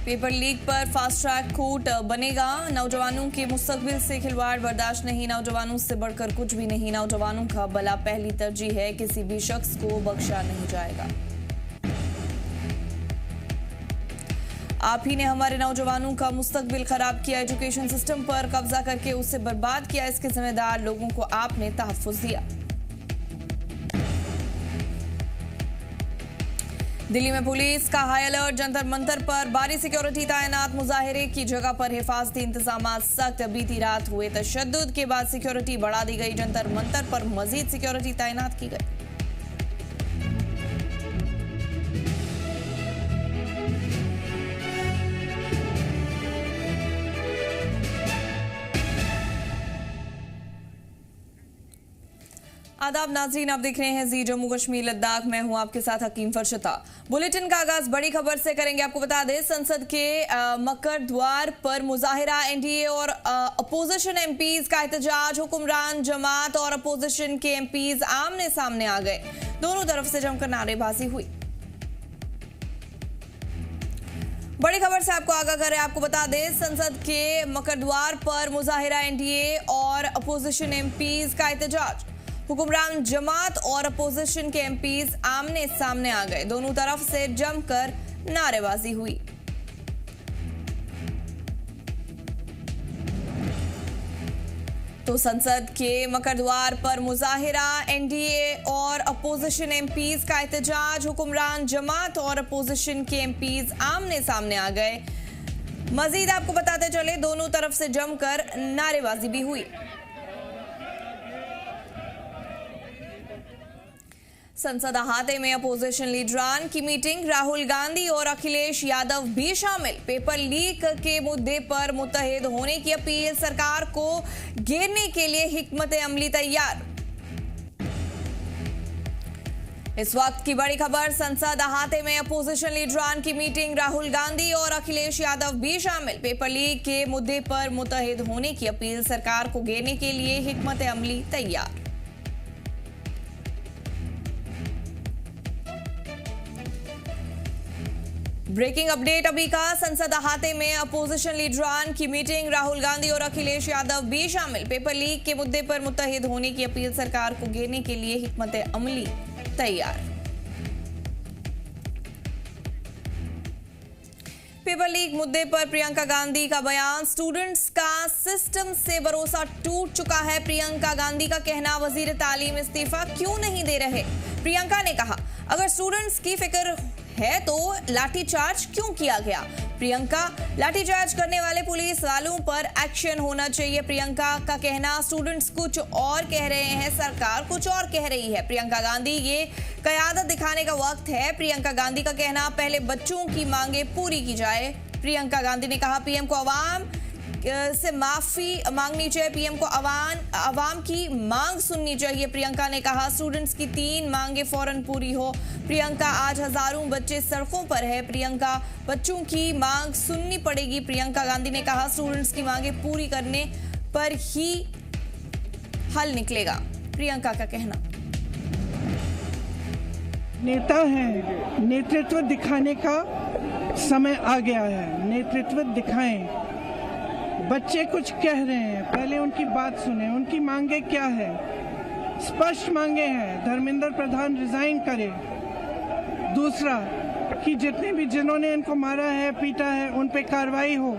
Paper leak पर fast track court बनेगा। नौजवानों के मुस्तकबिल से खिलवाड़ बर्दाश्त नहीं, नौजवानों से बढ़कर कुछ भी नहीं, नौजवानों का भला पहली तरजीह है, किसी भी शख्स को बख्शा नहीं जाएगा। आप ही ने हमारे नौजवानों का मुस्तकबिल खराब किया, एजुकेशन सिस्टम पर कब्जा करके उसे बर्बाद किया, इसके जिम्मेदार लोगों को आपने तहफ्फुज दिया। दिल्ली में पुलिस का हाई अलर्ट, जंतर मंतर पर भारी सिक्योरिटी तैनात, मुजाहिरे की जगह पर हिफाजती इंतजाम सख्त। बीती रात हुए तशद्दुद के बाद सिक्योरिटी बढ़ा दी गई, जंतर मंतर पर मजीद सिक्योरिटी तैनात की गई। आदाब नाज़रीन, आप देख रहे हैं जी जम्मू कश्मीर लद्दाख। मैं हूं आपके साथ हकीम फरशता। बुलेटिन का आगाज बड़ी खबर से करेंगे। आपको बता दें, संसद के मकर द्वार पर मुजाहिरा, एनडीए और अपोजिशन एमपीज का एहतजाज, हुक्मरान जमात और अपोजिशन के एमपीज आमने सामने आ गए, दोनों तरफ से जमकर नारेबाजी हुई। बड़ी खबर से आपको आगाह करें, आपको बता दें, संसद के मकर द्वार पर मुजाहिरा, एनडीए और अपोजिशन एमपीज का एहतजाज, हुक्मरान जमात और अपोजिशन के एमपीज आमने सामने आ गए, दोनों तरफ से जमकर नारेबाजी हुई। तो संसद के मकर द्वार पर मुजाहिरा, एनडीए और अपोजिशन एमपीज का एहतजाज, हुक्मरान जमात और अपोजिशन के एमपीज आमने सामने आ गए। मजीद आपको बताते चले, दोनों तरफ से जमकर नारेबाजी भी हुई। संसद अहाते में अपोजिशन लीडरान की मीटिंग, राहुल गांधी और अखिलेश यादव भी शामिल। पेपर लीक के मुद्दे पर मुत्तहिद होने की अपील, सरकार को घेरने के लिए हिकमत अमली तैयार। इस वक्त की बड़ी खबर, संसद अहाते में अपोजिशन लीडरान की मीटिंग, राहुल गांधी और अखिलेश यादव भी शामिल। पेपर लीक के मुद्दे पर मुत्तहिद होने की अपील, सरकार को घेरने के लिए हिकमत अमली तैयार। ब्रेकिंग अपडेट अभी का, संसद अहाते में अपोजिशन लीडरान की मीटिंग, राहुल गांधी और अखिलेश यादव भी शामिल। पेपर लीक के मुद्दे पर मुत्तहिद होने की अपील, सरकार को घेरने के लिए हिकमत अमली तैयार। पेपर लीक मुद्दे पर प्रियंका गांधी का बयान, स्टूडेंट्स का सिस्टम से भरोसा टूट चुका है। प्रियंका गांधी का कहना, वजीर तालीम इस्तीफा क्यों नहीं दे रहे। प्रियंका ने कहा, अगर स्टूडेंट्स की फिक्र है तो लाठीचार्ज क्यों किया गया। प्रियंका, लाठीचार्ज करने वाले पुलिस वालों पर एक्शन होना चाहिए। प्रियंका का कहना, स्टूडेंट्स कुछ और कह रहे हैं, सरकार कुछ और कह रही है। प्रियंका गांधी, ये क़यादत दिखाने का वक्त है। प्रियंका गांधी का कहना, पहले बच्चों की मांगे पूरी की जाए। प्रियंका गांधी ने कहा, पीएम को अवाम से माफी मांगनी चाहिए, पीएम को अवाम की मांग सुननी चाहिए। प्रियंका ने कहा, स्टूडेंट्स की 3 मांगे फौरन पूरी हो। प्रियंका, आज हजारों बच्चे सड़कों पर है। प्रियंका, बच्चों की मांग सुननी पड़ेगी। प्रियंका गांधी ने कहा, स्टूडेंट्स की मांगे पूरी करने पर ही हल निकलेगा। प्रियंका का कहना, नेता हैं, नेतृत्व दिखाने का समय आ गया है, नेतृत्व दिखाएं। बच्चे कुछ कह रहे हैं, पहले उनकी बात सुने, उनकी मांगे क्या है। स्पष्ट मांगे हैं, धर्मेंद्र प्रधान रिजाइन करे। दूसरा, कि जितने भी जिन्होंने इनको मारा है, पीटा है, उन पे कार्रवाई हो।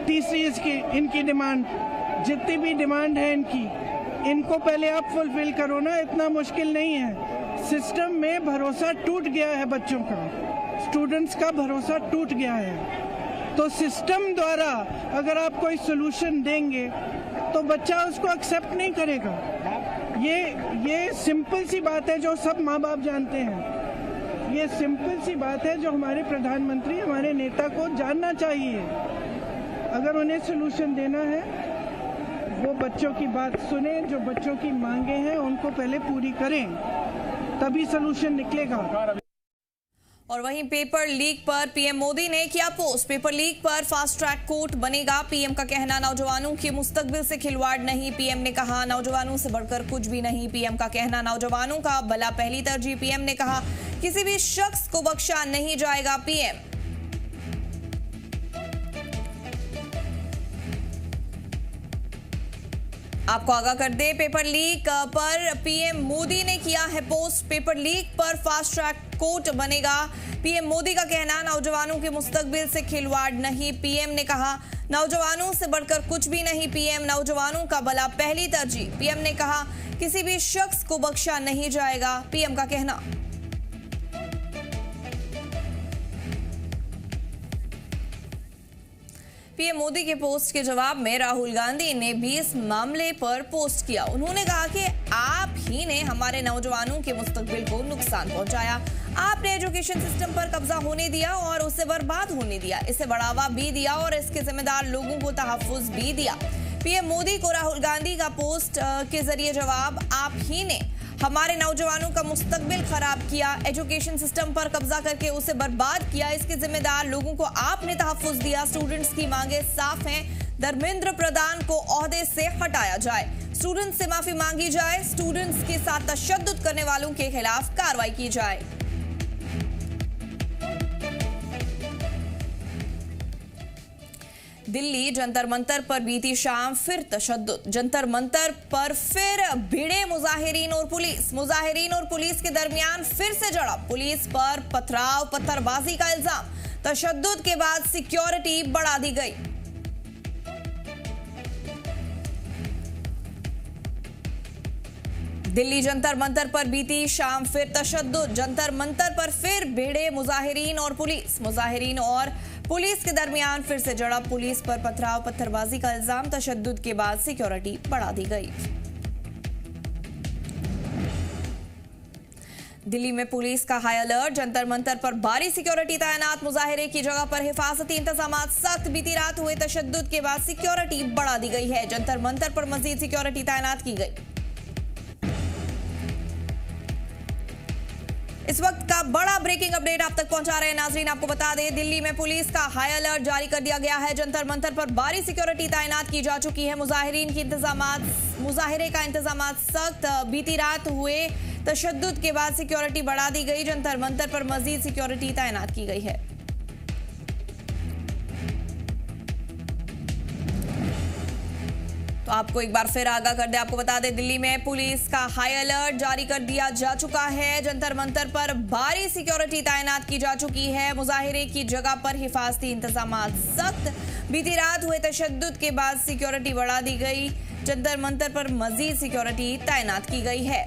तीसरी, इनकी डिमांड, जितनी भी डिमांड है इनको पहले आप फुलफिल करो ना, इतना मुश्किल नहीं है। सिस्टम में भरोसा टूट गया है, बच्चों का, स्टूडेंट्स का भरोसा टूट गया है। तो सिस्टम द्वारा अगर आप कोई सोल्यूशन देंगे तो बच्चा उसको एक्सेप्ट नहीं करेगा। ये सिंपल सी बात है जो सब माँ बाप जानते हैं। ये सिंपल सी बात है जो हमारे प्रधानमंत्री, हमारे नेता को जानना चाहिए। अगर उन्हें सोल्यूशन देना है, वो बच्चों की बात सुने, जो बच्चों की मांगे हैं उनको पहले पूरी करें, तभी सोल्यूशन निकलेगा। और वहीं पेपर लीक पर पीएम मोदी ने किया पोस्ट, पेपर लीक पर फास्ट ट्रैक कोर्ट बनेगा। पीएम का कहना, नौजवानों के मुस्तकबिल से खिलवाड़ नहीं। पीएम ने कहा, नौजवानों से बढ़कर कुछ भी नहीं। पीएम का कहना, नौजवानों का भला पहली तरजीह। पीएम ने कहा, किसी भी शख्स को बख्शा नहीं जाएगा। पीएम आपको आगाह कर दे, पेपर लीक पर पीएम मोदी ने किया है पोस्ट। पेपर लीक पर फास्ट ट्रैक कोर्ट बनेगा। पीएम मोदी का कहना, नौजवानों के मुस्तकबिल से खिलवाड़ नहीं। पीएम ने कहा, नौजवानों से बढ़कर कुछ भी नहीं। पीएम, नौजवानों का भला पहली तरजीह। पीएम ने कहा, किसी भी शख्स को बख्शा नहीं जाएगा। पीएम का कहना। पीएम मोदी के पोस्ट के जवाब में राहुल गांधी ने भी इस मामले पर पोस्ट किया। उन्होंने कहा कि आप ही ने हमारे नौजवानों के मुस्तकबिल को नुकसान पहुंचाया। आपने एजुकेशन सिस्टम पर कब्जा होने दिया और उसे बर्बाद होने दिया। इसे बढ़ावा भी दिया और इसके जिम्मेदार लोगों को तहफ्फुज भी दिया। पीएम मोदी को राहुल गांधी का पोस्ट के जरिए जवाब, आप ही ने हमारे नौजवानों का मुस्तकबिल खराब किया, एजुकेशन सिस्टम पर कब्जा करके उसे बर्बाद किया। इसके जिम्मेदार लोगों को आपने तहफ्फुज दिया। स्टूडेंट्स की मांगे साफ हैं, धर्मेंद्र प्रधान को ओहदे से हटाया जाए, स्टूडेंट्स से माफी मांगी जाए, स्टूडेंट्स के साथ तशद्दुद करने वालों के खिलाफ कार्रवाई की जाए। दिल्ली जंतर मंतर पर बीती शाम फिर तशद्दुद। जंतर मंतर पर फिर भिड़े मुजाहिरीन और पुलिस। मुजाहिरीन और पुलिस के दरमियान फिर से झड़प। पुलिस पर पथराव, पत्थरबाजी का इल्जाम। तशद्दुद के बाद सिक्योरिटी बढ़ा दी गई। दिल्ली जंतर मंतर पर बीती शाम फिर तशद्दुद। जंतर मंतर पर फिर भिड़े मुजाहिरीन और पुलिस। मुजाहिरीन और पुलिस के दरमियान फिर से झड़प। पुलिस पर पथराव, पत्थरबाजी का इल्जाम। तशद्दुद के बाद सिक्योरिटी बढ़ा दी गई। दिल्ली में पुलिस का हाई अलर्ट। जंतर मंतर पर भारी सिक्योरिटी तैनात। मुजाहिरे की जगह पर हिफाजती इंतजाम सख्त। बीती रात हुए तशद्दुद के बाद सिक्योरिटी बढ़ा दी गई है। जंतर मंतर पर मजीद सिक्योरिटी तैनात की गई। इस वक्त का बड़ा ब्रेकिंग अपडेट आप तक पहुंचा रहे हैं नाजरीन। आपको बता दें, दिल्ली में पुलिस का हाई अलर्ट जारी कर दिया गया है। जंतर मंतर पर भारी सिक्योरिटी तैनात की जा चुकी है। मुजाहिरे का इंतजामात सख्त। बीती रात हुए तशद्दुद के बाद सिक्योरिटी बढ़ा दी गई। जंतर मंतर पर मजीद सिक्योरिटी तैनात की गई है। तो आपको एक बार फिर आगाह कर दे, आपको बता दें, दिल्ली में पुलिस का हाई अलर्ट जारी कर दिया जा चुका है। जंतर मंतर पर भारी सिक्योरिटी तैनात की जा चुकी है। मुजाहिरे की जगह पर हिफाजती इंतजामात सख्त। बीती रात हुए तशद्दुद के बाद सिक्योरिटी बढ़ा दी गई। जंतर मंतर पर मजीद सिक्योरिटी तैनात की गई है।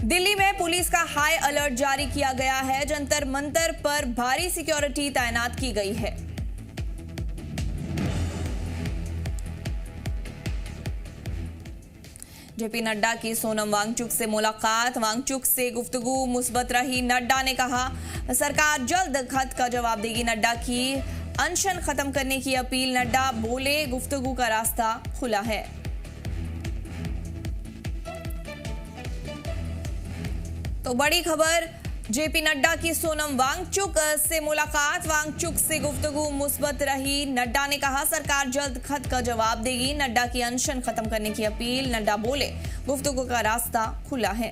दिल्ली में पुलिस का हाई अलर्ट जारी किया गया है। जंतर मंतर पर भारी सिक्योरिटी तैनात की गई है। जेपी नड्डा की सोनम वांगचुक से मुलाकात। वांगचुक से गुफ्तगू मुस्बत रही। नड्डा ने कहा, सरकार जल्द खत का जवाब देगी। नड्डा की अनशन खत्म करने की अपील। नड्डा बोले, गुफ्तगू का रास्ता खुला है। तो बड़ी खबर, जेपी नड्डा की सोनम वांगचुक से मुलाकात। वांगचुक से गुफ्तगू मुस्बत रही। नड्डा ने कहा, सरकार जल्द खत का जवाब देगी। नड्डा की अनशन खत्म करने की अपील। नड्डा बोले, गुफ्तगू का रास्ता खुला है।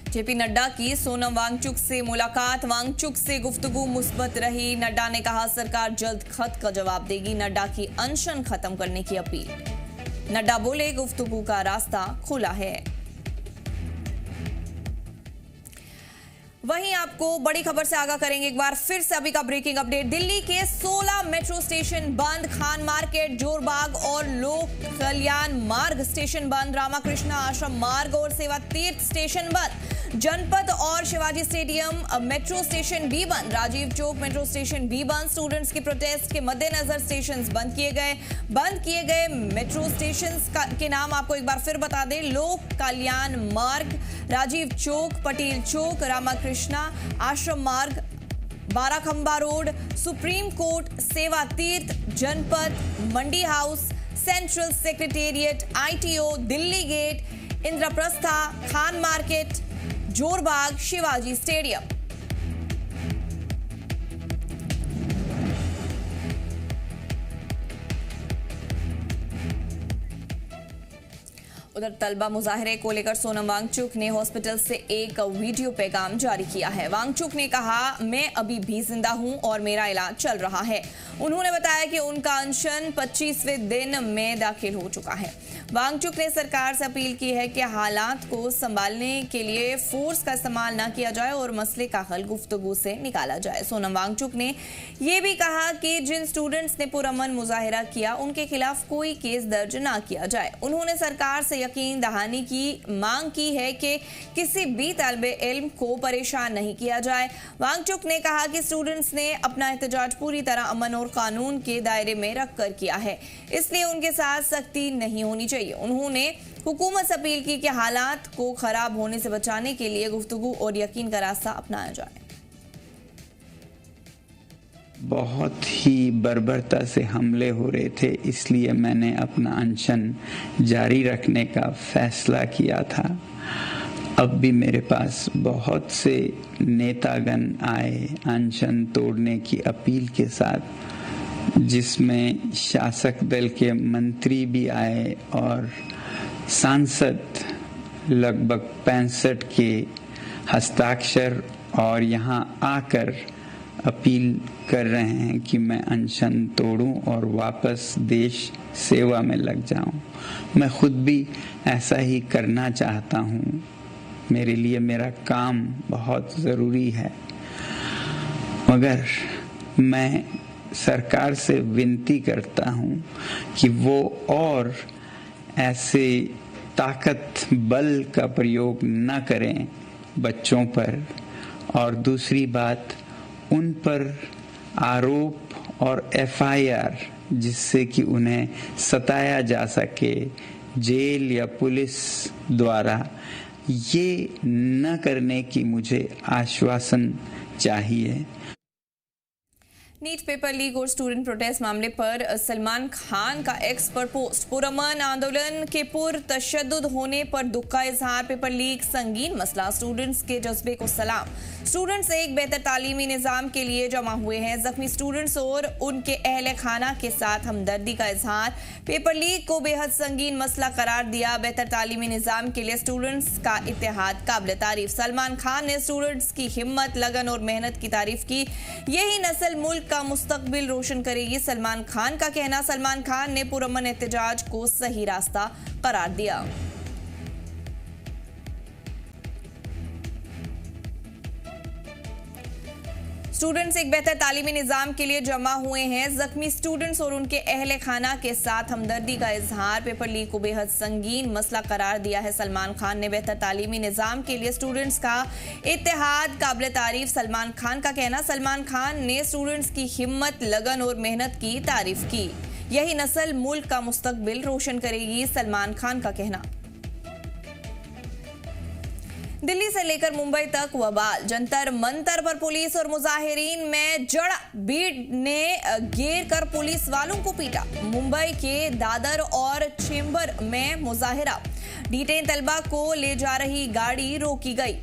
जेपी नड्डा की सोनम वांगचुक से मुलाकात। वांगचुक से गुफ्तगू मुस्बत रही। नड्डा ने कहा, सरकार जल्द खत का जवाब देगी। नड्डा की अनशन खत्म करने की अपील। नड्डा बोले, गुफ्तगू का रास्ता खुला है। वहीं आपको बड़ी खबर से आगाह करेंगे एक बार फिर से। अभी का ब्रेकिंग अपडेट, दिल्ली के 16 मेट्रो स्टेशन बंद। खान मार्केट, जोरबाग और लोक कल्याण मार्ग स्टेशन बंद। रामाकृष्णा आश्रम मार्ग और सेवा तीर्थ स्टेशन बंद। जनपद और शिवाजी स्टेडियम मेट्रो स्टेशन भी बंद। राजीव चौक मेट्रो स्टेशन भी बंद। स्टूडेंट्स के प्रोटेस्ट के मद्देनजर स्टेशन बंद किए गए। मेट्रो स्टेशन के नाम आपको एक बार फिर बता दें, लोक कल्याण मार्ग, राजीव चौक, पटेल चौक, रामाकृष्णा आश्रम मार्ग, बाराखंबा रोड, सुप्रीम कोर्ट, सेवा तीर्थ, Janpath, Mandi house, central secretariat, ITO, Delhi gate, Indraprastha, Khan market, Jorbagh, Shivaji stadium. उधर तलबा मुजाहरे को लेकर सोनम वांगचुक ने हॉस्पिटल से एक वीडियो पैगाम जारी किया है। वांगचुक ने कहा, मैं अभी भी जिंदा हूं और मेरा इलाज चल रहा है। उन्होंने बताया कि उनका अनशन 25वें दिन में दाखिल हो चुका है। वांगचुक ने सरकार से अपील की है कि हालात को संभालने के लिए फोर्स का इस्तेमाल न किया जाए और मसले का हल गुफ्तगू से निकाला जाए। सोनम वांगचुक ने यह भी कहा कि जिन स्टूडेंट्स ने पुरअमन मुजाहिरा किया उनके खिलाफ कोई केस दर्ज न किया जाए। उन्होंने सरकार से यकीन दहानी की मांग की है कि किसी भी तालिबे इल्म को परेशान नहीं किया जाए। वांगचुक ने कहा कि स्टूडेंट्स ने अपना एहतजाज पूरी तरह अमन और कानून के दायरे में रखकर किया है, इसलिए उनके साथ सख्ती नहीं होनी चाहिए। उन्होंने हुकूमत से अपील की कि हालात को खराब होने से बचाने के लिए गुफ्तगू और यकीन का रास्ता अपनाया जाए। बहुत ही बर्बरता से हमले हो रहे थे, इसलिए मैंने अपना अनशन जारी रखने का फैसला किया था। अब भी मेरे पास बहुत से नेतागण आए अनशन तोड़ने की अपील के साथ, जिसमें शासक दल के मंत्री भी आए और सांसद लगभग 65 के हस्ताक्षर और यहाँ आकर अपील कर रहे हैं कि मैं अनशन तोड़ूं और वापस देश सेवा में लग जाऊं। मैं खुद भी ऐसा ही करना चाहता हूं। मेरे लिए मेरा काम बहुत ज़रूरी है, मगर मैं सरकार से विनती करता हूं कि वो और ऐसे ताकत बल का प्रयोग न करें बच्चों पर। और दूसरी बात, उन पर आरोप और एफआईआर जिससे कि उन्हें सताया जा सके जेल या पुलिस द्वारा, ये न करने की मुझे आश्वासन चाहिए। नीट पेपर लीक और स्टूडेंट प्रोटेस्ट मामले पर सलमान खान का एक्स पर पोस्ट। पुरअमन आंदोलन के पुरतशद्दुद होने पर दुख का इजहार। पेपर लीक संगीन मसला, स्टूडेंट्स के जज्बे को सलाम। स्टूडेंट्स एक बेहतर तालीमी निज़ाम के लिए जमा हुए हैं। जख्मी स्टूडेंट्स और उनके अहले खाना के साथ हमदर्दी का इजहार। पेपर लीक को बेहद संगीन मसला करार दिया। बेहतर तालीमी निज़ाम के लिए स्टूडेंट्स का इत्तेहाद काबिल तारीफ। सलमान खान ने स्टूडेंट्स की हिम्मत, लगन और मेहनत की तारीफ की। यही नस्ल मुल्क का मुस्तकबिल रोशन करेगी, सलमान खान का कहना। सलमान खान ने पुरअमन एहतजाज को सही रास्ता करार दिया। स्टूडेंट्स एक बेहतर तालीमी निज़ाम के लिए जमा हुए हैं। जख्मी स्टूडेंट्स और उनके अहले खाना के साथ हमदर्दी का इजहार। पेपर लीक को बेहद संगीन मसला करार दिया है। सलमान खान ने बेहतर तालीमी निज़ाम के लिए स्टूडेंट्स का इत्तेहाद काबिल तारीफ। सलमान खान का कहना। सलमान खान ने स्टूडेंट्स की हिम्मत, लगन और मेहनत की तारीफ की। यही नस्ल मुल्क का मुस्तकबिल रोशन करेगी, सलमान खान का कहना। दिल्ली से लेकर मुंबई तक वबाल, जंतर मंतर पर पुलिस और मुजाहिरीन में जड़ा। भीड़ ने घेर कर पुलिस वालों को पीटा। मुंबई के दादर और चेंबर में मुजाहिरा। डिटेन तलबा को ले जा रही गाड़ी रोकी गई।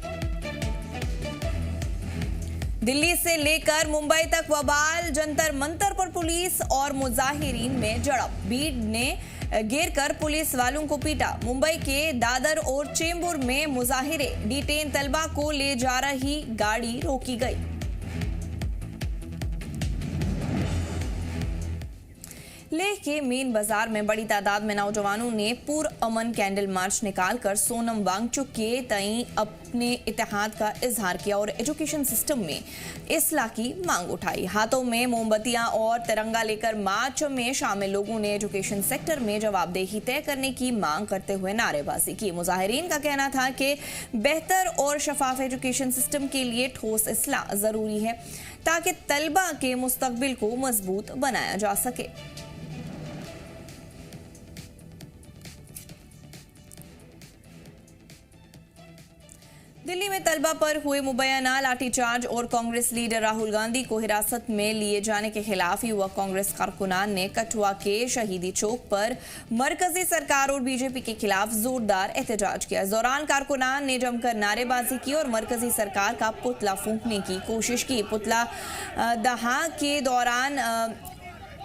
दिल्ली से लेकर मुंबई तक वबाल, जंतर मंतर पर पुलिस और मुजाहिरीन में झड़प। भीड़ ने घेर कर पुलिस वालों को पीटा। मुंबई के दादर और चेंबूर में मुजाहिरे। डिटेन तलबा को ले जा रही गाड़ी रोकी गई। लेह के मेन बाजार में बड़ी तादाद में नौजवानों ने पुरअमन कैंडल मार्च निकालकर सोनम वांगचुक के तई अपने इत्तेहाद का इजहार किया और एजुकेशन सिस्टम में इस्लाह की मांग उठाई। हाथों में मोमबत्तियां और तिरंगा लेकर मार्च में शामिल लोगों ने एजुकेशन सेक्टर में जवाबदेही तय करने की मांग करते हुए नारेबाजी की। मुजाहिरीन का कहना था कि बेहतर और शफाफ एजुकेशन सिस्टम के लिए ठोस इस्लाह जरूरी है ताकि तलबा के मुस्तकबिल को मजबूत बनाया जा सके। दिल्ली में तलबा पर हुए मुबैना लाठीचार्ज और कांग्रेस लीडर राहुल गांधी को हिरासत में लिए जाने के खिलाफ युवा कांग्रेस कारकुनान ने कठुआ के शहीदी चौक पर मरकजी सरकार और बीजेपी के खिलाफ जोरदार एहतजाज किया। इस दौरान कारकुनान ने जमकर नारेबाजी की और मरकजी सरकार का पुतला फूंकने की कोशिश की। पुतला दहा के दौरान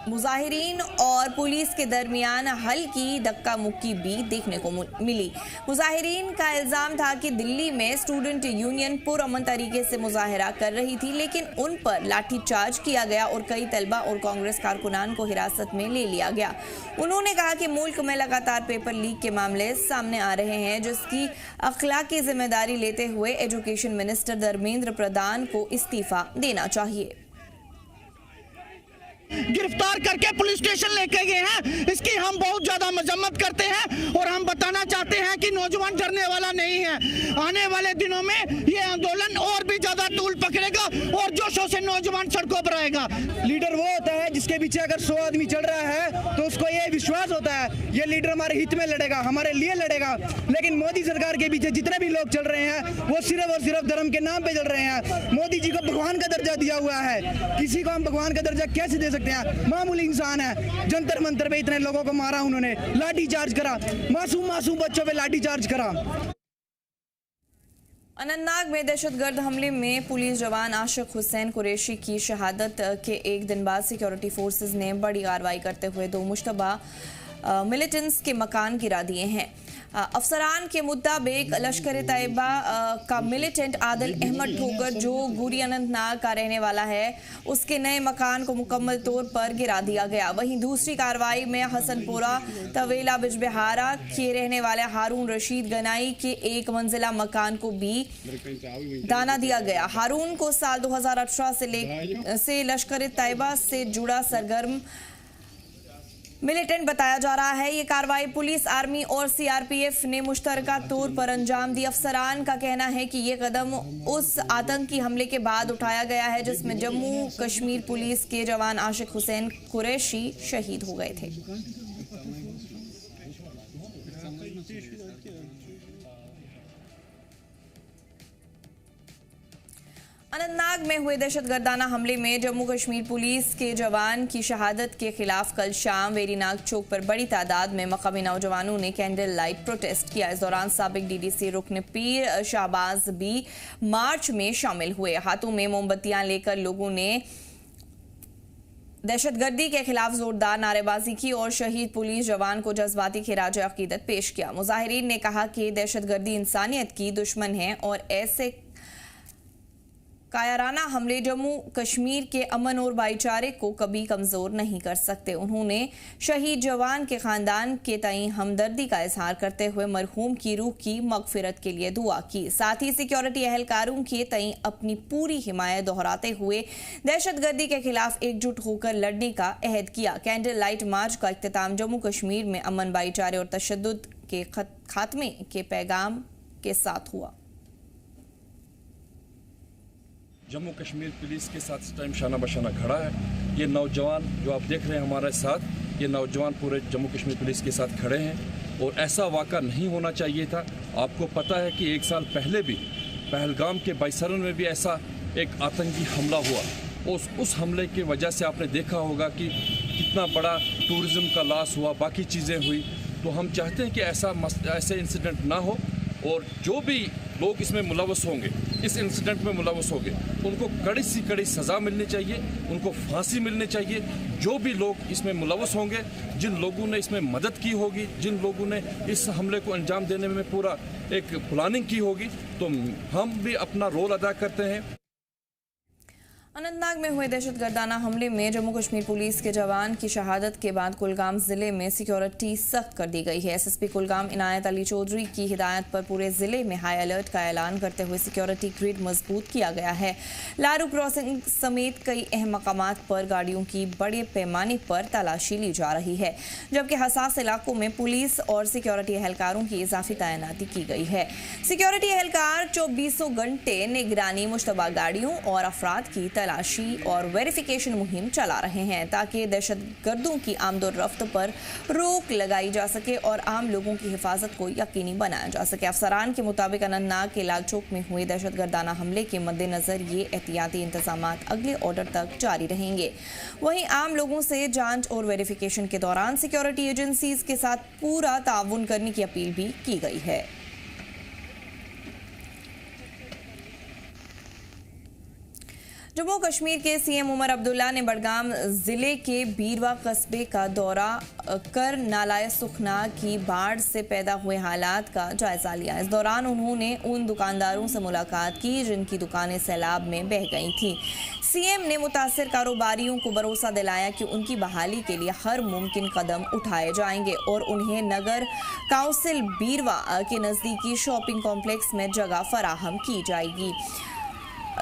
मुजाहिरीन और पुलिस के दरमियान हल्की धक्का मुक्की भी देखने को मिली। मुजाहिरीन का इल्जाम था कि दिल्ली में स्टूडेंट यूनियन पुरअमन तरीके से मुजाहिरा कर रही थी, लेकिन उन पर लाठीचार्ज किया गया और कई तलबा और कांग्रेस कारकुनान को हिरासत में ले लिया गया। उन्होंने कहा कि मुल्क में लगातार पेपर लीक के मामले सामने आ रहे हैं, जिसकी अखलाकी जिम्मेदारी लेते हुए एजुकेशन मिनिस्टर धर्मेंद्र प्रधान को इस्तीफा देना चाहिए। गिरफ्तार करके पुलिस स्टेशन लेके गए हैं, इसकी हम बहुत ज्यादा मजम्मत करते हैं और हम बताना चाहते हैं कि नौजवान डरने वाला नहीं है। आने वाले दिनों में ये आंदोलन और भी ज्यादा तूल पकड़ेगा और जोशों से नौजवान सड़कों पर आएगा। लीडर वो होता है जिसके पीछे अगर 100 आदमी चल रहा है तो उसको ये विश्वास होता है ये लीडर हमारे हित में लड़ेगा, हमारे लिए लड़ेगा। लेकिन मोदी सरकार के पीछे जितने भी लोग चल रहे हैं वो सिर्फ और सिर्फ धर्म के नाम पे चल रहे हैं। मोदी जी को भगवान का दर्जा दिया हुआ है, किसी को हम भगवान का दर्जा कैसे दे सकते हैं? मामूली इंसान है। जंतर मंतर पे इतने लोगों को मारा, उन्होंने लाठी चार्ज करा, मासूम बच्चों पे लाठी चार्ज करा। अनंतनाग में दहशतगर्द हमले में पुलिस जवान आशिक हुसैन कुरैशी की शहादत के एक दिन बाद सिक्योरिटी फोर्सेस ने बड़ी कार्रवाई करते हुए 2 मुश्तबा मिलिटेंट्स के मकान गिरा दिए हैं। अफसरान के मुताबिक लश्कर तैयबा का मिलिटेंट आदिल अहमद ठोकर, जो गुरी अनंतनाग का रहने वाला है, उसके नए मकान को मुकम्मल तौर पर गिरा दिया गया। वहीं दूसरी कार्रवाई में हसनपुरा तवेला बिजबिहारा के रहने वाले हारून रशीद गनाई के 1 मंजिला मकान को भी दाना दिया गया। हारून को साल 2018 से लश्कर तैयबा से जुड़ा सरगर्म मिलिटेंट बताया जा रहा है। ये कार्रवाई पुलिस, आर्मी और सीआरपीएफ ने मुश्तरका तौर पर अंजाम दी। अफसरान का कहना है कि ये कदम उस आतंकी हमले के बाद उठाया गया है जिसमें जम्मू कश्मीर पुलिस के जवान आशिक हुसैन कुरैशी शहीद हो गए थे। अनंतनाग में हुए दहशतगर्दाना हमले में जम्मू कश्मीर पुलिस के जवान की शहादत के खिलाफ कल शाम वेरीनाग चौक पर बड़ी तादाद में मकामी नौजवानों ने कैंडल लाइट प्रोटेस्ट किया। इस दौरान साबिक डीडीसी रुकन पीर शाहबाज भी मार्च में शामिल हुए। हाथों में मोमबत्तियां लेकर लोगों ने दहशतगर्दी के खिलाफ जोरदार नारेबाजी की और शहीद पुलिस जवान को जज्बाती खिराज अकीदत पेश किया। मुजाहिरीन ने कहा कि दहशतगर्दी इंसानियत की दुश्मन है और ऐसे कायराना हमले जम्मू कश्मीर के अमन और भाईचारे को कभी कमजोर नहीं कर सकते। उन्होंने शहीद जवान के खानदान के तई हमदर्दी का इजहार करते हुए मरहूम की रूह की मगफिरत के लिए दुआ की। साथ ही सिक्योरिटी अहलकारों के तई अपनी पूरी हिमायत दोहराते हुए दहशतगर्दी के खिलाफ एकजुट होकर लड़ने का अहद किया। कैंडल लाइट मार्च का इख्तिताम जम्मू कश्मीर में अमन, भाईचारे और तशद्दुद के खात्मे के पैगाम के साथ हुआ। जम्मू कश्मीर पुलिस के साथ इस टाइम शाना बशाना खड़ा है। ये नौजवान जो आप देख रहे हैं हमारे साथ, ये नौजवान पूरे जम्मू कश्मीर पुलिस के साथ खड़े हैं और ऐसा वाक़ा नहीं होना चाहिए था। आपको पता है कि 1 साल पहले भी पहलगाम के बाइसरन में भी ऐसा एक आतंकी हमला हुआ। उस हमले की वजह से आपने देखा होगा कि कितना बड़ा टूरिज़्म का लॉस हुआ, बाकी चीज़ें हुई। तो हम चाहते हैं कि ऐसे इंसिडेंट ना हो और जो भी लोग इसमें मुलव्वस होंगे, इस इंसिडेंट में मुलव्वस होंगे, उनको कड़ी से कड़ी सज़ा मिलनी चाहिए, उनको फांसी मिलनी चाहिए। जो भी लोग इसमें मुलव्वस होंगे, जिन लोगों ने इसमें मदद की होगी, जिन लोगों ने इस हमले को अंजाम देने में पूरा एक प्लानिंग की होगी, तो हम भी अपना रोल अदा करते हैं। अनंतनाग में हुए दहशतगर्दाना हमले में जम्मू कश्मीर पुलिस के जवान की शहादत के बाद कुलगाम जिले में सिक्योरिटी सख्त कर दी गई है। एसएसपी कुलगाम इनायत अली चौधरी की हिदायत पर पूरे जिले में हाई अलर्ट का ऐलान करते हुए सिक्योरिटी ग्रिड मजबूत किया गया है। लारू क्रॉसिंग समेत कई अहम मकामात पर गाड़ियों की बड़े पैमाने पर तलाशी ली जा रही है, जबकि हसास इलाकों में पुलिस और सिक्योरिटी एहलकारों की इजाफी तैनाती की गई है। सिक्योरिटी एहलकार 24 घंटे निगरानी, मुश्तबा गाड़ियों और अफराद की तलाशी और वेरिफिकेशन मुहिम चला रहे हैं ताकि दहशतगर्दों की आमदोरफ्त पर रोक लगाई जा सके और आम लोगों की हिफाजत को यकीनी बनाया जा सके। अफसरान के मुताबिक अनंतनाग के लालचौक में हुए दहशतगर्दाना हमले के मद्देनजर ये एहतियाती इंतजामात अगले ऑर्डर तक जारी रहेंगे। वहीं आम लोगों से जांच और वेरिफिकेशन के दौरान सिक्योरिटी एजेंसीज के साथ पूरा ताउन करने की अपील भी की गई है। जम्मू कश्मीर के सीएम उमर अब्दुल्ला ने बडगाम जिले के बीरवा कस्बे का दौरा कर नालाय सुखना की बाढ़ से पैदा हुए हालात का जायजा लिया। इस दौरान उन्होंने उन दुकानदारों से मुलाकात की जिनकी दुकानें सैलाब में बह गई थी। सीएम ने मुतासिर कारोबारियों को भरोसा दिलाया कि उनकी बहाली के लिए हर मुमकिन कदम उठाए जाएंगे और उन्हें नगर काउंसिल बीरवा के नजदीकी शॉपिंग कॉम्प्लेक्स में जगह फराहम की जाएगी।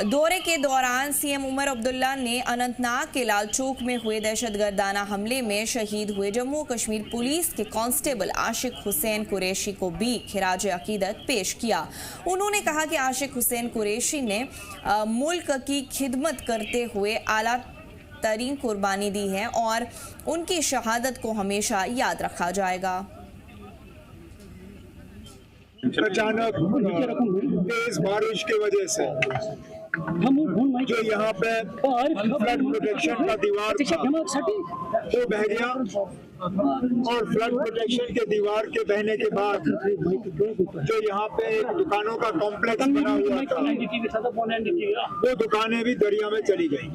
दौरे के दौरान सीएम उमर अब्दुल्ला ने अनंतनाग के लाल चौक में हुए दहशतगर्दाना हमले में शहीद हुए जम्मू कश्मीर पुलिस के कांस्टेबल आशिक हुसैन कुरैशी को भी खिराज अकीदत पेश किया। उन्होंने कहा कि आशिक हुसैन कुरैशी ने मुल्क की खिदमत करते हुए आला तरीन कुर्बानी दी है और उनकी शहादत को हमेशा याद रखा जाएगा। अचानक तेज बारिश की वजह से जो यहाँ पे फ्लड प्रोटेक्शन का दीवार था वो बह गया और फ्लड प्रोटेक्शन के दीवार के बहने के बाद जो यहाँ पे एक दुकानों का कॉम्प्लेक्स बना हुआ था वो दुकानें भी दरिया में चली गई।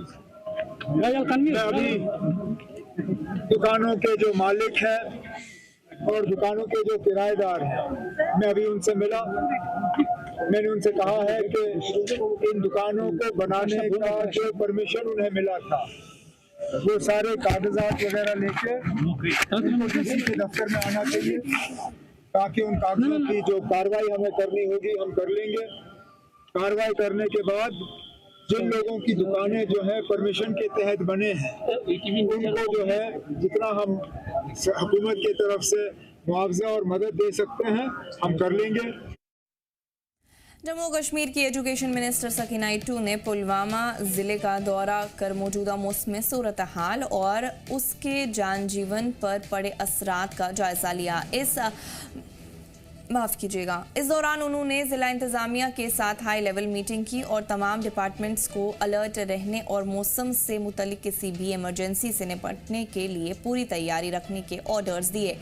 मैं अभी दुकानों के जो मालिक हैं और दुकानों के जो किराएदार हैं मैं अभी उनसे मिला। मैंने उनसे कहा है कि इन दुकानों को बनाने का जो परमिशन उन्हें मिला था वो सारे कागजात वगैरह लेके डीसी के दफ्तर में आना चाहिए ताकि उन कागजों की जो कार्रवाई हमें करनी होगी हम कर लेंगे। कार्रवाई करने के बाद जिन लोगों की दुकानें जो है परमिशन के तहत बने हैं उनको जो है जितना हम हुकूमत की तरफ से मुआवजा और मदद दे सकते हैं हम कर लेंगे। जम्मू कश्मीर की एजुकेशन मिनिस्टर सकीना इटू ने पुलवामा जिले का दौरा कर मौजूदा मौसमी सूरत हाल और उसके जान जीवन पर पड़े असरात का जायजा लिया। इस दौरान उन्होंने जिला इंतजामिया के साथ हाई लेवल मीटिंग की और तमाम डिपार्टमेंट्स को अलर्ट रहने और मौसम से मुतल्लिक किसी भी इमरजेंसी से निपटने के लिए पूरी तैयारी रखने के ऑर्डर्स दिए।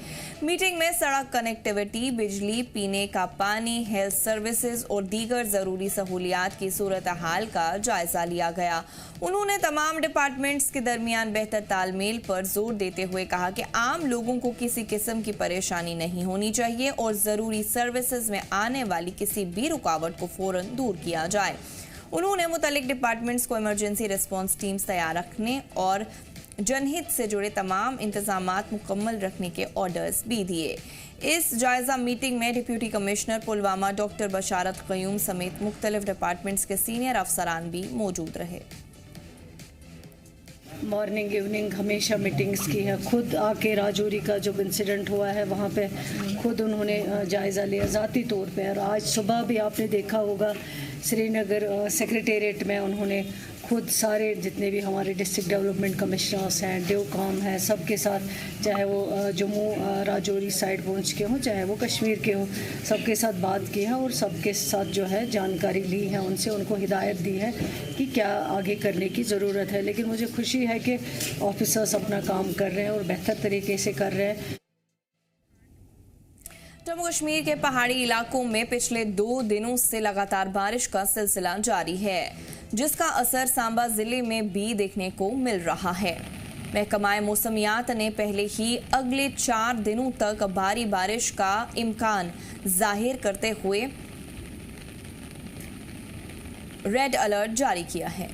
मीटिंग में सड़क कनेक्टिविटी, बिजली, पीने का पानी, हेल्थ सर्विसेज और दीगर जरूरी सहूलियात की सूरत हाल का जायजा लिया गया। उन्होंने तमाम डिपार्टमेंट्स के दरमियान बेहतर तालमेल पर जोर देते हुए कहा कि आम लोगों को किसी किस्म की परेशानी नहीं होनी चाहिए और जरूरी सर्विसेज में आने वाली किसी भी रुकावट को फौरन दूर किया जाए। उन्होंने मुतल्लिक डिपार्टमेंट्स को इमरजेंसी रिस्पांस टीम्स तैयार रखने और जनहित से जुड़े तमाम इंतजामात मुकम्मल रखने के ऑर्डर्स भी दिए। इस जायजा मीटिंग में डिप्यूटी कमिश्नर पुलवामा डॉक्टर बशारत क़यूम समेत मुख्तलिफ डिपार्टमेंट्स के सीनियर अफसरान भी मौजूद रहे। मॉर्निंग इवनिंग हमेशा मीटिंग्स की है। खुद आके राजौरी का जो इंसिडेंट हुआ है वहाँ पे खुद उन्होंने जायज़ा लिया ज़ाती तौर पे और आज सुबह भी आपने देखा होगा श्रीनगर सेक्रेटेरिएट में उन्होंने खुद सारे जितने भी हमारे डिस्ट्रिक्ट डेवलपमेंट कमिश्नर्स हैं, ड्यूकॉम हैं, सबके साथ चाहे वो जम्मू राजौरी साइड पहुँच के हों चाहे वो कश्मीर के हों सबके साथ बात की है और सबके साथ जो है जानकारी ली है उनसे, उनको हिदायत दी है कि क्या आगे करने की ज़रूरत है। लेकिन मुझे खुशी है कि ऑफिसर्स अपना काम कर रहे हैं और बेहतर तरीके से कर रहे हैं। जम्मू कश्मीर के पहाड़ी इलाकों में पिछले 2 दिनों से लगातार बारिश का सिलसिला जारी है जिसका असर सांबा जिले में भी देखने को मिल रहा है। महकमा मौसमियात ने पहले ही अगले 4 दिनों तक भारी बारिश का इम्कान जाहिर करते हुए रेड अलर्ट जारी किया है।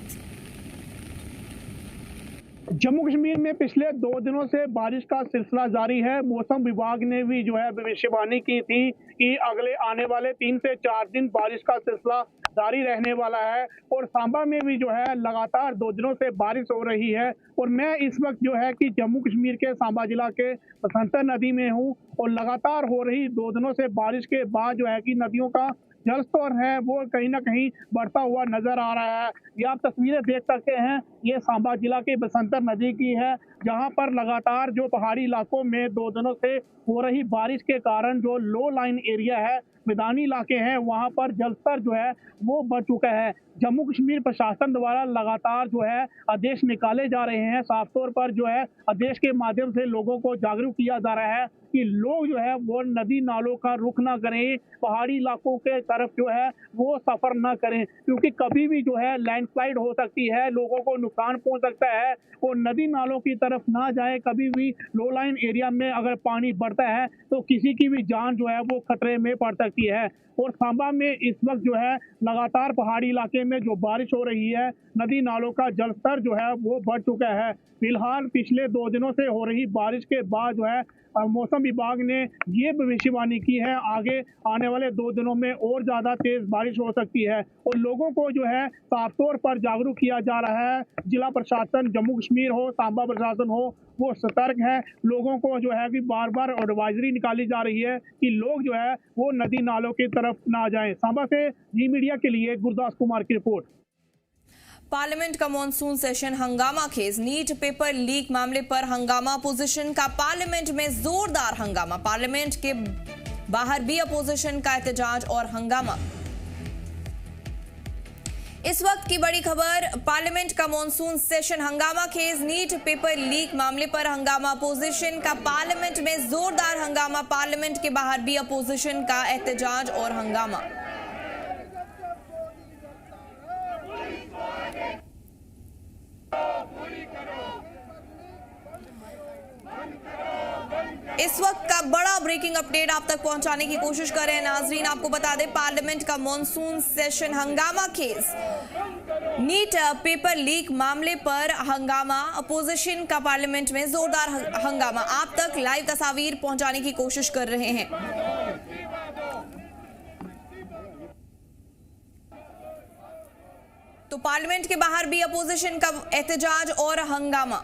जम्मू कश्मीर में पिछले 2 दिनों से बारिश का सिलसिला जारी है। मौसम विभाग ने भी जो है भविष्यवाणी की थी कि अगले आने वाले 3 से 4 दिन बारिश का सिलसिला जारी रहने वाला है और सांबा में भी जो है लगातार 2 दिनों से बारिश हो रही है। और मैं इस वक्त जो है कि जम्मू कश्मीर के सांबा जिला के बसंतर नदी में हूँ और लगातार हो रही 2 दिनों से बारिश के बाद जो है कि नदियों का जलस्तर है वो कहीं ना कहीं बढ़ता हुआ नजर आ रहा है। ये आप तस्वीरें देख सकते हैं, ये सांबा जिला के बसंतर नदी की है जहां पर लगातार जो पहाड़ी इलाकों में 2 दिनों से हो रही बारिश के कारण जो लो लाइन एरिया है, मैदानी इलाके हैं, वहां पर जलस्तर जो है वो बढ़ चुका है। जम्मू कश्मीर प्रशासन द्वारा लगातार जो है आदेश निकाले जा रहे हैं। साफ तौर पर जो है आदेश के माध्यम से लोगों को जागरूक किया जा रहा है कि लोग जो है वो नदी नालों का रुख ना करें, पहाड़ी इलाकों के तरफ जो है वो सफर ना करें, क्योंकि कभी भी जो है लैंडस्लाइड हो सकती है, लोगों को नुकसान पहुंच सकता है। और नदी नालों की तरफ ना जाए। कभी भी लो लाइन एरिया में अगर पानी बढ़ता है तो किसी की भी जान जो है वो खतरे में पड़ सकती है। और सांबा में इस वक्त जो है लगातार पहाड़ी इलाके में जो बारिश हो रही है, नदी नालों का जलस्तर जो है वो बढ़ चुका है। फिलहाल पिछले 2 दिनों से हो रही बारिश के बाद जो है मौसम विभाग ने ये भविष्यवाणी की है आगे आने वाले 2 दिनों में और ज़्यादा तेज बारिश हो सकती है। और लोगों को जो है साफ तौर पर जागरूक किया जा रहा है। जिला प्रशासन जम्मू कश्मीर हो, सांबा प्रशासन हो, वो सतर्क है। लोगों को जो है कि बार बार एडवाइजरी निकाली जा रही है कि लोग जो है वो नदी नालों की तरफ ना जाएं। सांबा से जी मीडिया के लिए गुरदास कुमार की रिपोर्ट। पार्लियामेंट का मॉनसून सेशन हंगामा खेज, नीट पेपर लीक मामले पर हंगामा, अपोजिशन का पार्लियामेंट में जोरदार हंगामा, पार्लियामेंट के बाहर भी अपोजिशन का एहतजाज और हंगामा। इस वक्त की बड़ी खबर, पार्लियामेंट का मॉनसून सेशन हंगामा खेज, नीट पेपर लीक मामले पर हंगामा, अपोजिशन का पार्लियामेंट में जोरदार हंगामा, पार्लियामेंट के बाहर भी अपोजिशन का एहतजाज और हंगामा। इस वक्त का बड़ा ब्रेकिंग अपडेट आप तक पहुंचाने की कोशिश कर रहे हैं नाजरीन। आपको बता दें पार्लियामेंट का मॉनसून सेशन हंगामा खेज, नीट पेपर लीक मामले पर हंगामा, अपोजिशन का पार्लियामेंट में जोरदार हंगामा। आप तक लाइव तस्वीर पहुंचाने की कोशिश कर रहे हैं। तो पार्लियामेंट के बाहर भी अपोजिशन का एहतजाज और हंगामा।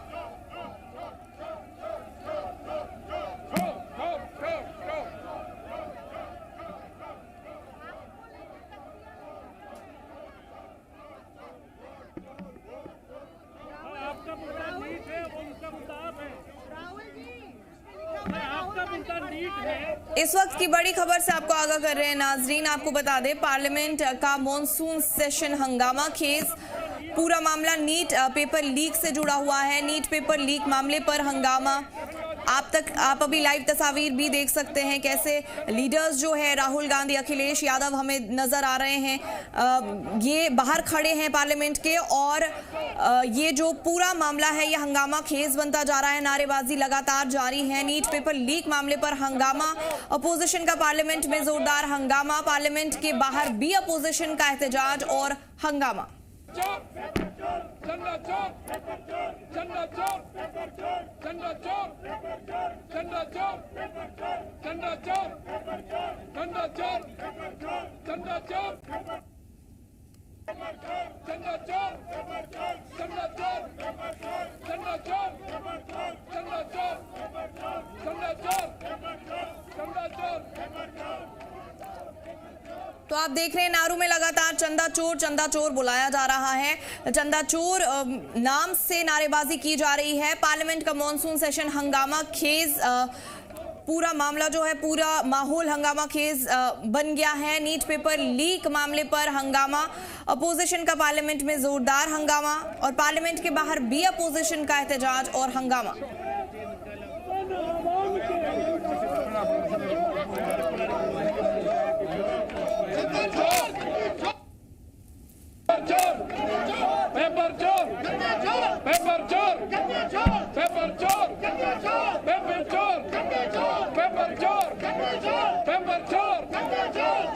इस वक्त की बड़ी खबर से आपको आगाह कर रहे हैं नाजरीन। आपको बता दें पार्लियामेंट का मॉनसून सेशन हंगामा खेज, पूरा मामला नीट पेपर लीक से जुड़ा हुआ है। नीट पेपर लीक मामले पर हंगामा। आप अभी लाइव तस्वीर भी देख सकते हैं कैसे लीडर्स जो है राहुल गांधी, अखिलेश यादव हमें नजर आ रहे हैं। ये बाहर खड़े हैं पार्लियामेंट के और ये जो पूरा मामला है ये हंगामा खेज बनता जा रहा है। नारेबाजी लगातार जारी है। नीट पेपर लीक मामले पर हंगामा, अपोजिशन का पार्लियामेंट में जोरदार हंगामा, पार्लियामेंट के बाहर भी अपोजिशन का एहतजाज और हंगामा। तो आप देख रहे हैं नारों में लगातार चंदा चोर बुलाया जा रहा है। चंदा चोर नाम से नारेबाजी की जा रही है। पार्लियामेंट का मॉनसून सेशन हंगामा खेज, पूरा मामला जो है, पूरा माहौल हंगामा खेज बन गया है। नीट पेपर लीक मामले पर हंगामा, अपोजिशन का पार्लियामेंट में जोरदार हंगामा और पार्लियामेंट के बाहर भी अपोजिशन का एहतजाज और हंगामा। पेपर चोर, पेपर चोर, पेपर चोर, पेपर चोर, पेपर चोर, पेपर चोर, पेपर चोर, पेपर चोर, पेपर चोर,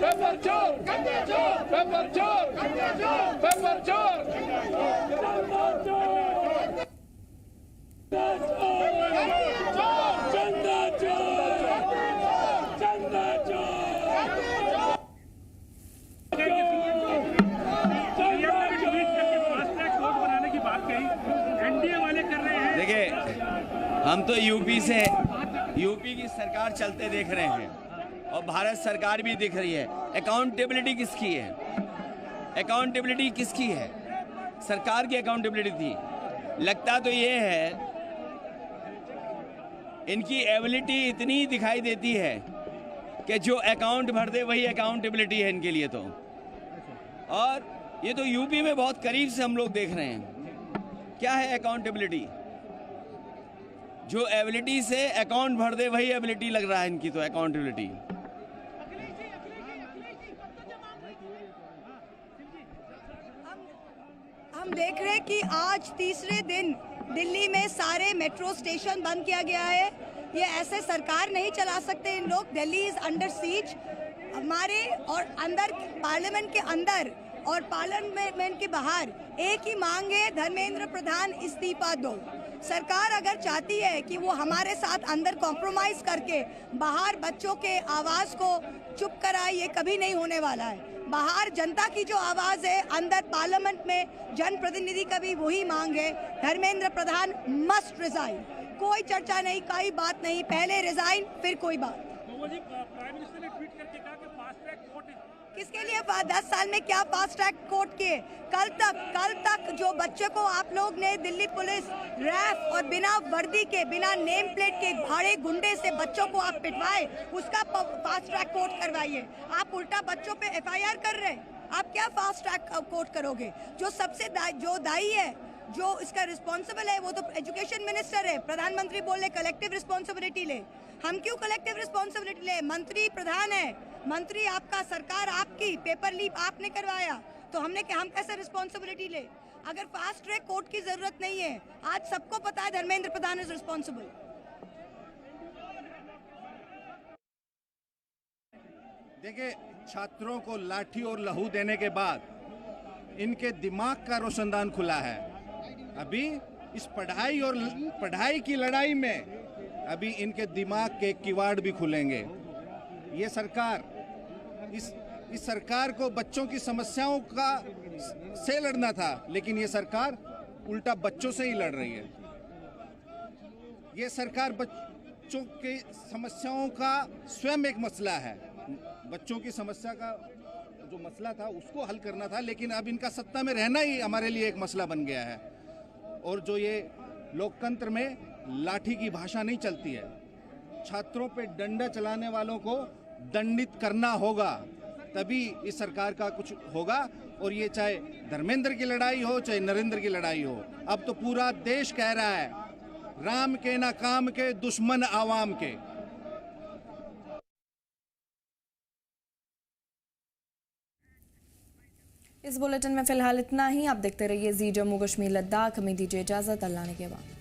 चंदा चोर, चंदा चोर। देखिए, हम तो यूपी की सरकार चलते देख रहे हैं और भारत सरकार भी दिख रही है। अकाउंटेबिलिटी किसकी है? अकाउंटेबिलिटी किसकी है? सरकार की अकाउंटेबिलिटी थी। लगता तो ये है इनकी एबिलिटी इतनी दिखाई देती है कि जो अकाउंट भर दे वही अकाउंटेबिलिटी है इनके लिए। तो और ये तो यूपी में बहुत करीब से हम लोग देख रहे हैं। क्या है अकाउंटेबिलिटी? जो एबिलिटी से अकाउंट भर दे वही एबिलिटी लग रहा है इनकी तो अकाउंटेबिलिटी। हम देख रहे हैं कि आज तीसरे दिन दिल्ली में सारे मेट्रो स्टेशन बंद किया गया है। ये ऐसे सरकार नहीं चला सकते इन लोग। Delhi is under seize. हमारे और अंदर पार्लियामेंट के अंदर और पार्लियामेंट के बाहर एक ही मांग है, धर्मेंद्र प्रधान इस्तीफा दो। सरकार अगर चाहती है कि वो हमारे साथ अंदर कॉम्प्रोमाइज करके बाहर बच्चों के आवाज़ को चुप कराए, ये कभी नहीं होने वाला है। बाहर जनता की जो आवाज़ है, अंदर पार्लियामेंट में जनप्रतिनिधि का भी वही मांग है, धर्मेंद्र प्रधान मस्ट रिजाइन। कोई चर्चा नहीं, कोई बात नहीं, पहले रिजाइन फिर कोई बात। प्राइम मिनिस्टर ने ट्वीट करके कहा कि फास्ट ट्रैक कोर्ट किसके लिए? 10 साल में क्या फास्ट ट्रैक कोर्ट किए? कल तक जो बच्चे को आप लोग ने दिल्ली पुलिस रैफ और बिना वर्दी के, बिना नेम प्लेट के भाड़े गुंडे से बच्चों को आप पिटवाए, उसका फास्ट ट्रैक कोर्ट करवाइए। आप उल्टा बच्चों पे FIR कर रहे हैं। आप क्या फास्ट ट्रैक कोर्ट करोगे? जो सबसे जो दायी है, जो इसका रिस्पॉन्सिबल है, वो तो एजुकेशन मिनिस्टर है। प्रधानमंत्री बोले कलेक्टिव रिस्पॉन्सिबिलिटी ले। हम क्यों कलेक्टिव रिस्पॉन्सिबिलिटी ले? मंत्री प्रधान है, मंत्री आपका, सरकार आपकी, पेपर लीक आपने करवाया, तो हम कैसे रिस्पॉन्सिबिलिटी ले? अगर फास्ट ट्रैक कोर्ट की जरूरत नहीं है, आज सबको पता है धर्मेंद्र प्रधान इज रिस्पॉन्सिबल। देखिए, छात्रों को लाठी और लहू देने के बाद इनके दिमाग का रोशनदान खुला है। अभी इस पढ़ाई की लड़ाई में अभी इनके दिमाग के किवाड़ भी खुलेंगे। ये सरकार, इस सरकार को बच्चों की समस्याओं से लड़ना था, लेकिन ये सरकार उल्टा बच्चों से ही लड़ रही है। ये सरकार बच्चों की समस्याओं का स्वयं एक मसला है। बच्चों की समस्या का जो मसला था उसको हल करना था, लेकिन अब इनका सत्ता में रहना ही हमारे लिए एक मसला बन गया है। और जो ये लोकतंत्र में लाठी की भाषा नहीं चलती है। छात्रों पे डंडा चलाने वालों को दंडित करना होगा, तभी इस सरकार का कुछ होगा। और ये चाहे धर्मेंद्र की लड़ाई हो, चाहे नरेंद्र की लड़ाई हो, अब तो पूरा देश कह रहा है, राम के ना काम के, दुश्मन आवाम के। इस बुलेटिन में फिलहाल इतना ही। आप देखते रहिए जी जम्मू कश्मीर लद्दाख। हमें दीजिए इजाजत। अल्लाह ने के बाद।